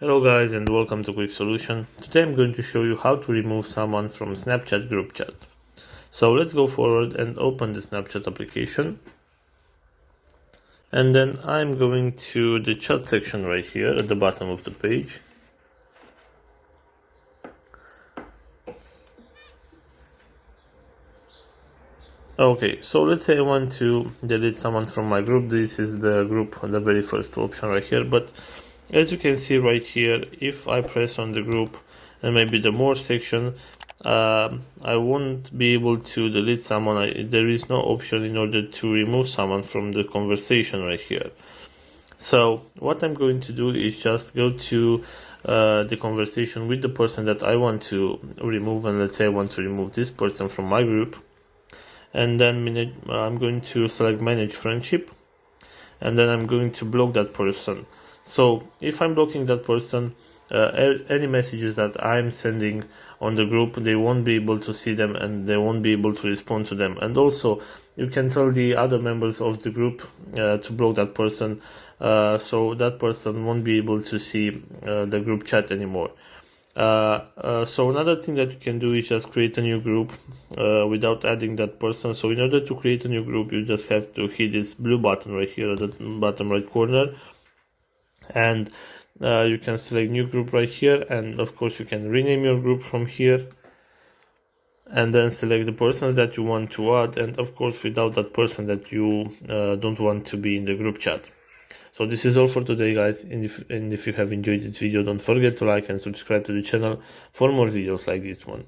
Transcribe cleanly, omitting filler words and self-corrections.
Hello guys and welcome to Quick Solution. Today I'm going to show you how to remove someone from Snapchat group chat. So let's go forward and open the Snapchat application. And then I'm going to the chat section right here at the bottom of the page. Okay, so let's say I want to delete someone from my group. This is the group, the very first option right here. But as you can see right here, if I press on the group and maybe the more section, I won't be able to delete someone. There is no option in order to remove someone from the conversation right here. So what I'm going to do is just go to the conversation with the person that I want to remove, and let's say I want to remove this person from my group. And then I'm going to select manage friendship, and then I'm going to block that person. So if I'm blocking that person, any messages that I'm sending on the group, they won't be able to see them and they won't be able to respond to them. And also you can tell the other members of the group to block that person, so that person won't be able to see the group chat anymore. So another thing that you can do is just create a new group without adding that person. So in order to create a new group, you just have to hit this blue button right here at the bottom right corner, and you can select new group right here, and of course you can rename your group from here, and then select the persons that you want to add, and of course without that person that you don't want to be in the group chat. So this is all for today, guys, and if you have enjoyed this video, don't forget to like and subscribe to the channel for more videos like this one.